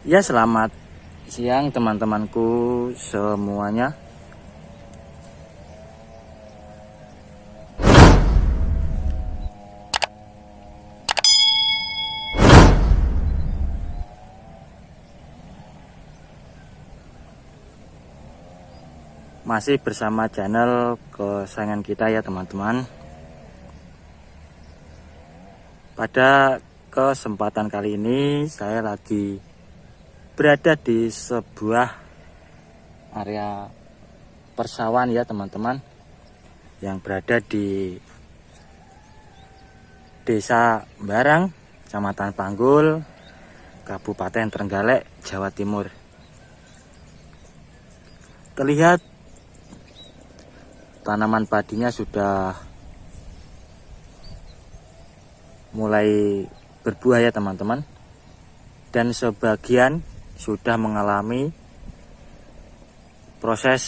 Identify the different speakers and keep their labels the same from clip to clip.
Speaker 1: Ya, selamat siang teman-temanku semuanya. Masih bersama channel kesayangan kita ya teman-teman. Pada kesempatan kali ini saya lagi berada di sebuah area persawahan ya teman-teman, yang berada di Desa Barang, Kecamatan Panggul, Kabupaten Trenggalek, Jawa Timur. Terlihat tanaman padinya sudah mulai berbuah ya teman-teman, dan sebagian sudah mengalami proses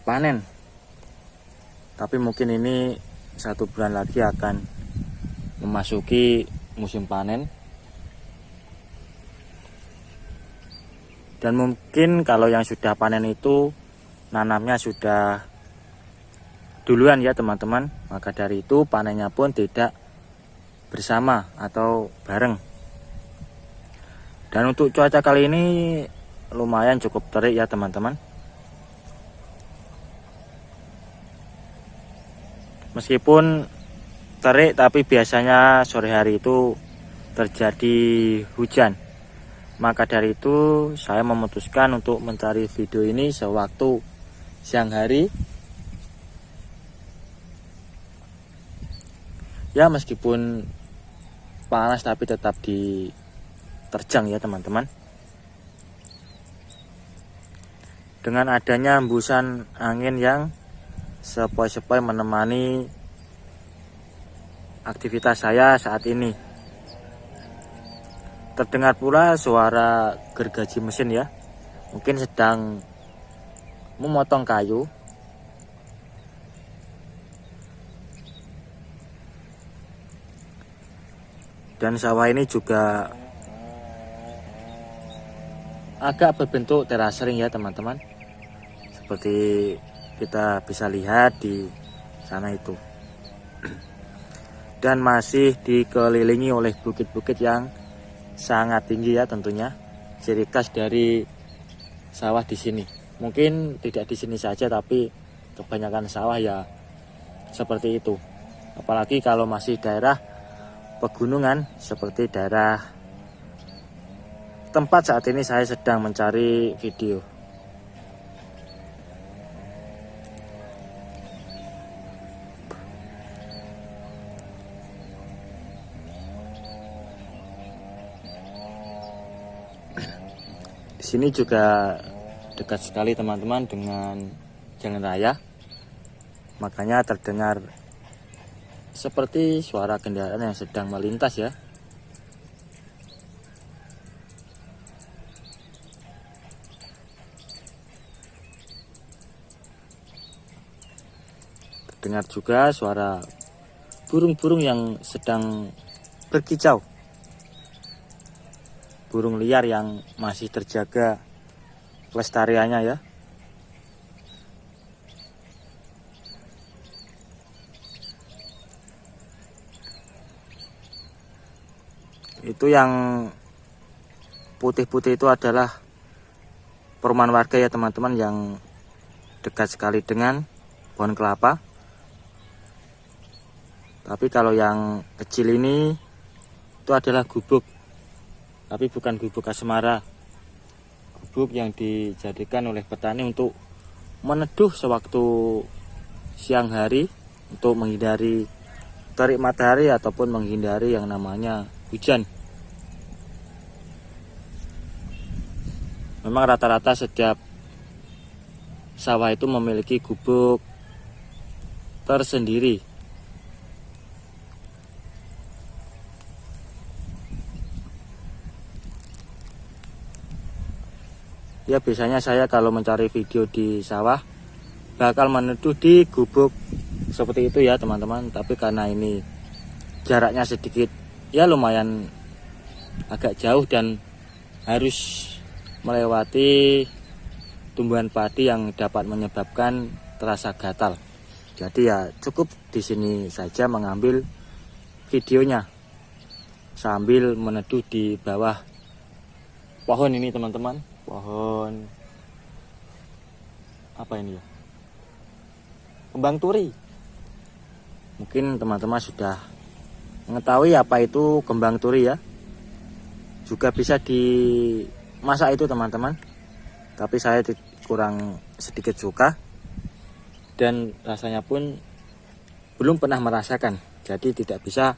Speaker 1: panen. Tapi mungkin ini 1 bulan lagi akan memasuki musim panen, dan mungkin kalau yang sudah panen itu nanamnya sudah duluan ya teman-teman, maka dari itu panennya pun tidak bersama atau bareng. Dan untuk cuaca kali ini lumayan cukup terik ya teman-teman. Meskipun terik, tapi biasanya sore hari itu terjadi hujan. Maka dari itu saya memutuskan untuk mencari video ini sewaktu siang hari. Ya, meskipun panas tapi tetap diterjang ya teman-teman. Dengan adanya hembusan angin yang sepoi-sepoi menemani aktivitas saya saat ini. Terdengar pula suara gergaji mesin ya. Mungkin sedang memotong kayu. Dan sawah ini juga agak berbentuk terasering ya teman-teman, seperti kita bisa lihat di sana itu. Dan masih dikelilingi oleh bukit-bukit yang sangat tinggi ya tentunya, ciri khas dari sawah di sini. Mungkin tidak di sini saja, tapi kebanyakan sawah ya seperti itu. Apalagi kalau masih daerah pegunungan seperti daerah tempat saat ini saya sedang mencari video. Di sini juga dekat sekali teman-teman dengan jalan raya, makanya terdengar seperti suara kendaraan yang sedang melintas ya. Terdengar juga suara burung-burung yang sedang berkicau. Burung liar yang masih terjaga kelestariannya ya. Itu yang putih-putih itu adalah perumahan warga ya teman-teman, yang dekat sekali dengan pohon kelapa. Tapi kalau yang kecil ini itu adalah gubuk, tapi bukan gubuk asmara. Gubuk yang dijadikan oleh petani untuk meneduh sewaktu siang hari, untuk menghindari terik matahari ataupun menghindari yang namanya hujan. Memang rata-rata setiap sawah itu memiliki gubuk tersendiri. Ya, biasanya saya kalau mencari video di sawah bakal meneduh di gubuk seperti itu ya teman-teman. Tapi karena ini jaraknya sedikit ya lumayan agak jauh, dan harus melewati tumbuhan padi yang dapat menyebabkan terasa gatal. Jadi ya cukup di sini saja mengambil videonya sambil meneduh di bawah pohon ini teman-teman. Pohon apa ini ya? Kembang turi. Mungkin teman-teman sudah mengetahui apa itu kembang turi ya. Juga bisa dimasak itu teman-teman. Tapi saya kurang sedikit suka dan rasanya pun belum pernah merasakan. Jadi tidak bisa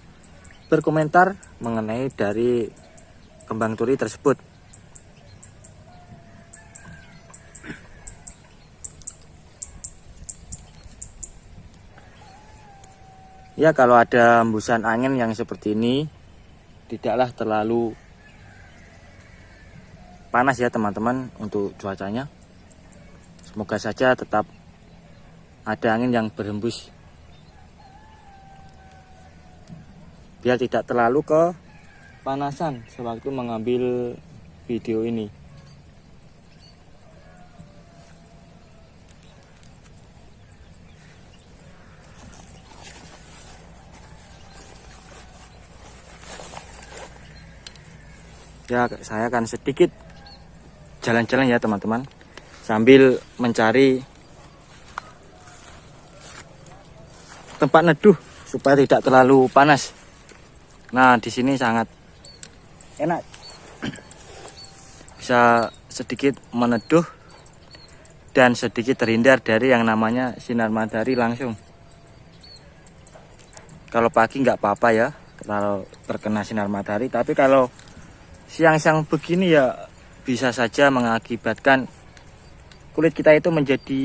Speaker 1: berkomentar mengenai dari kembang turi tersebut. Ya, kalau ada hembusan angin yang seperti ini tidaklah terlalu panas ya teman-teman untuk cuacanya. Semoga saja tetap ada angin yang berhembus biar tidak terlalu kepanasan sewaktu mengambil video ini. Ya, saya akan sedikit jalan-jalan ya teman-teman, sambil mencari tempat neduh supaya tidak terlalu panas. Nah, di sini sangat enak, bisa sedikit meneduh dan sedikit terhindar dari yang namanya sinar matahari langsung. Kalau pagi nggak apa-apa ya kalau terkena sinar matahari, tapi kalau siang-siang begini ya bisa saja mengakibatkan kulit kita itu menjadi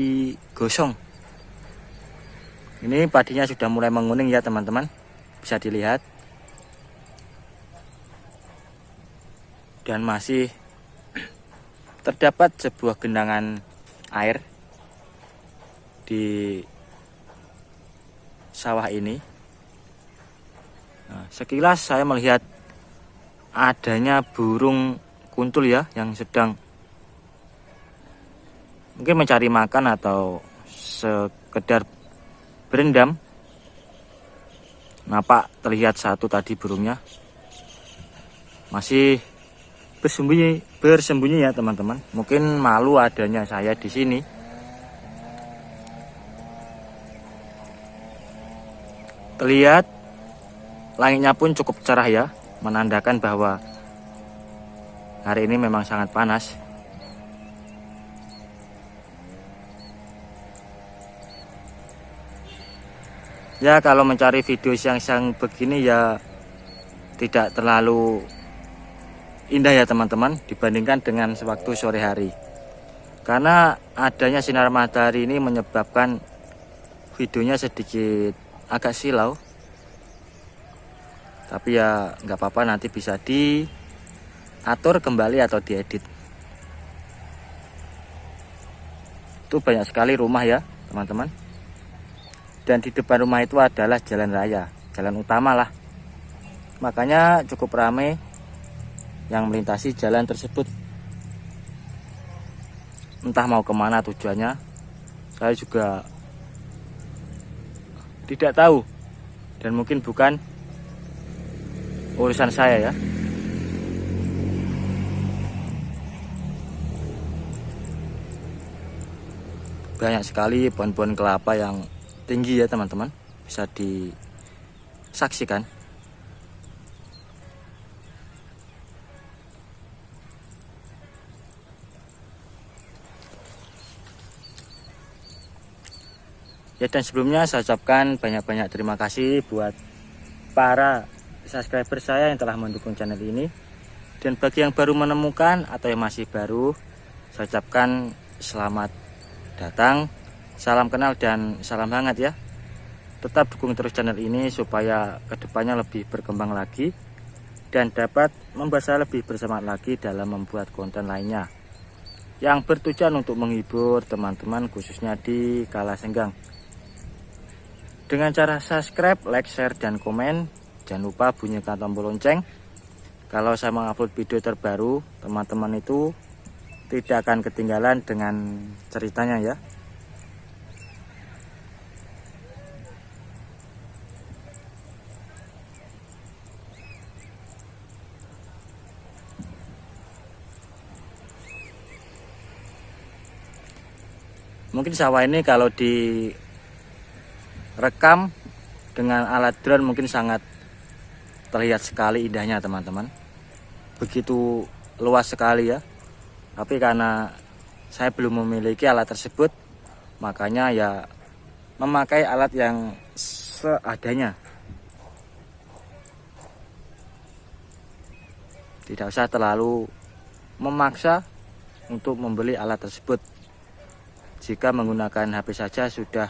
Speaker 1: gosong. Ini padinya sudah mulai menguning ya teman-teman, bisa dilihat. Dan masih terdapat sebuah genangan air di sawah ini. Nah, sekilas saya melihat adanya burung kuntul ya yang sedang mungkin mencari makan atau sekedar berendam. Nampak terlihat satu tadi burungnya masih bersembunyi ya teman-teman. Mungkin malu adanya saya di sini. Terlihat langitnya pun cukup cerah ya, menandakan bahwa hari ini memang sangat panas. Ya, kalau mencari video siang-siang begini ya tidak terlalu indah ya teman-teman dibandingkan dengan sewaktu sore hari. Karena adanya sinar matahari ini menyebabkan videonya sedikit agak silau. Tapi ya nggak apa-apa, nanti bisa diatur kembali atau diedit. Itu banyak sekali rumah ya teman-teman. Dan di depan rumah itu adalah jalan raya, jalan utama lah. Makanya cukup ramai yang melintasi jalan tersebut. Entah mau kemana tujuannya, saya juga tidak tahu. Dan mungkin bukan urusan saya ya. Banyak sekali pohon-pohon kelapa yang tinggi ya teman-teman, bisa disaksikan. Ya, dan sebelumnya saya ucapkan banyak-banyak terima kasih buat para subscriber saya yang telah mendukung channel ini. Dan bagi yang baru menemukan atau yang masih baru, saya ucapkan selamat datang, salam kenal dan salam hangat ya. Tetap dukung terus channel ini supaya kedepannya lebih berkembang lagi dan dapat membuat saya lebih bersemangat lagi dalam membuat konten lainnya yang bertujuan untuk menghibur teman-teman khususnya di kala senggang. Dengan cara subscribe, like, share, dan komen. Jangan lupa bunyikan tombol lonceng kalau saya mengupload video terbaru, teman-teman itu tidak akan ketinggalan dengan ceritanya ya. Mungkin sawah ini kalau direkam dengan alat drone mungkin sangat terlihat sekali indahnya teman-teman. Begitu luas sekali ya. Tapi karena saya belum memiliki alat tersebut, makanya ya memakai alat yang seadanya. Tidak usah terlalu memaksa untuk membeli alat tersebut. Jika menggunakan HP saja sudah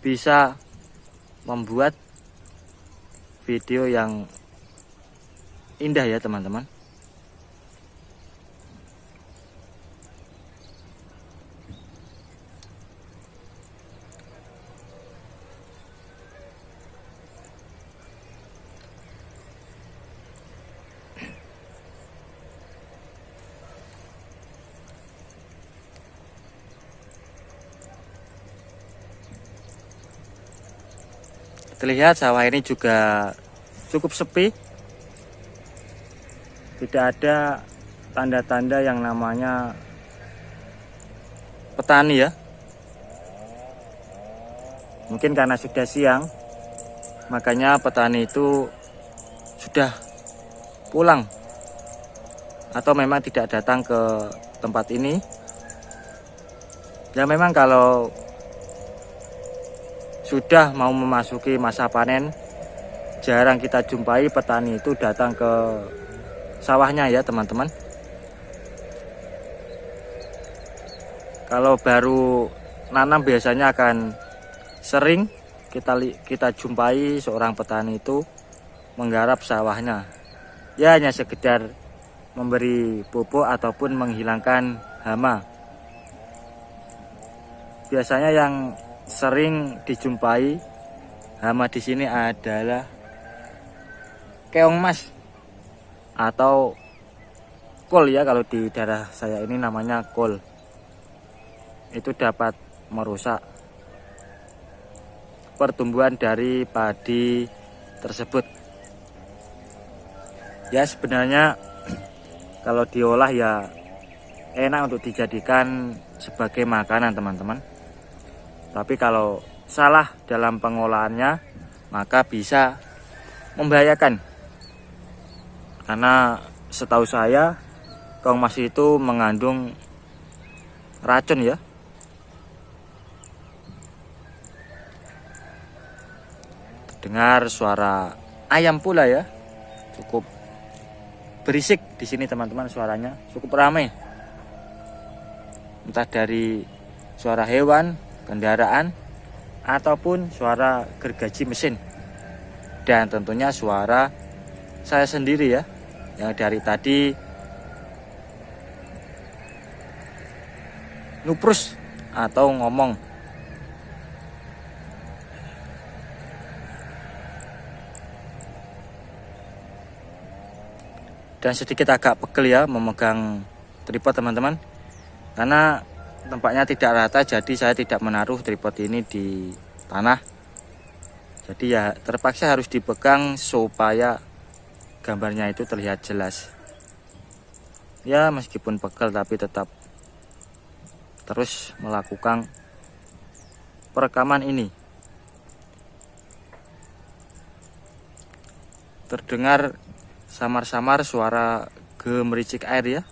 Speaker 1: bisa membuat video yang indah ya teman-teman. Terlihat sawah ini juga cukup sepi. Tidak ada tanda-tanda yang namanya petani ya. Mungkin karena sudah siang, makanya petani itu sudah pulang atau memang tidak datang ke tempat ini. Ya memang kalau sudah mau memasuki masa panen, jarang kita jumpai petani itu datang ke sawahnya ya teman-teman. Kalau baru nanam biasanya akan sering kita jumpai seorang petani itu menggarap sawahnya. Ya hanya sekedar memberi pupuk ataupun menghilangkan hama. Biasanya yang sering dijumpai hama di sini adalah keong mas atau kol ya, kalau di daerah saya ini namanya kol. Itu dapat merusak pertumbuhan dari padi tersebut. Ya sebenarnya kalau diolah ya enak untuk dijadikan sebagai makanan teman-teman. Tapi kalau salah dalam pengolahannya maka bisa membahayakan. Karena setahu saya keong mas itu mengandung racun ya. Dengar suara ayam pula ya. Cukup berisik di sini teman-teman, suaranya cukup ramai. Entah dari suara hewan, kendaraan, ataupun suara gergaji mesin, dan tentunya suara saya sendiri ya, yang dari tadi nuprus atau ngomong. Dan sedikit agak pegel ya memegang tripod teman-teman, karena tempatnya tidak rata, jadi saya tidak menaruh tripod ini di tanah. Jadi ya terpaksa harus dipegang supaya gambarnya itu terlihat jelas. Ya meskipun pegel tapi tetap terus melakukan perekaman ini. Terdengar samar-samar suara gemericik air ya.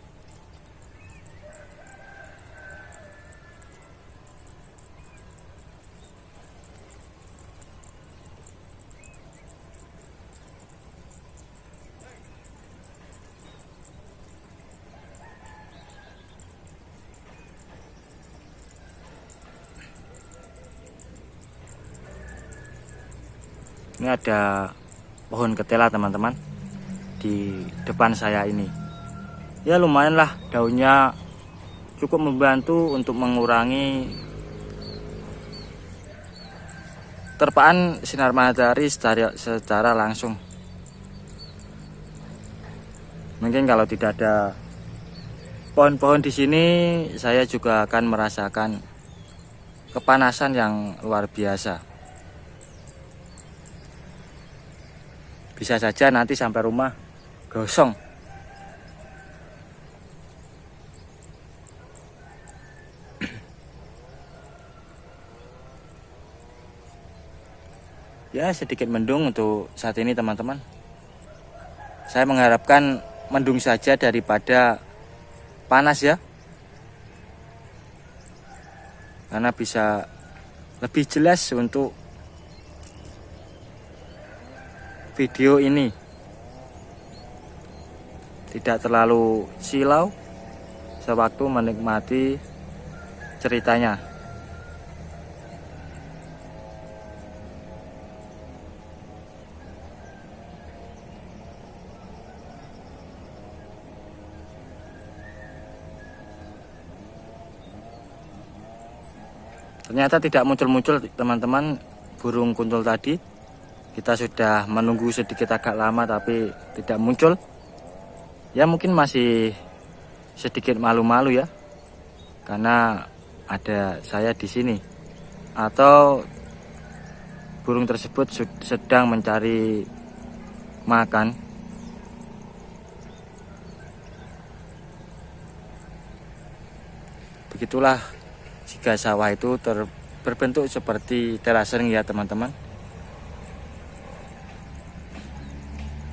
Speaker 1: Ini ada pohon ketela teman-teman di depan saya ini. Ya lumayan lah, daunnya cukup membantu untuk mengurangi terpaan sinar matahari secara langsung. Mungkin kalau tidak ada pohon-pohon di sini, saya juga akan merasakan kepanasan yang luar biasa. Bisa saja nanti sampai rumah gosong. Ya, sedikit mendung untuk saat ini teman-teman. Saya mengharapkan mendung saja daripada panas ya, karena bisa lebih jelas untuk video ini, tidak terlalu silau sewaktu menikmati ceritanya. Ternyata tidak muncul-muncul teman-teman burung kuntul tadi. Kita sudah menunggu sedikit agak lama tapi tidak muncul. Ya mungkin masih sedikit malu-malu ya, karena ada saya di sini. Atau burung tersebut sedang mencari makan. Begitulah jika sawah itu berbentuk seperti terasering ya teman-teman.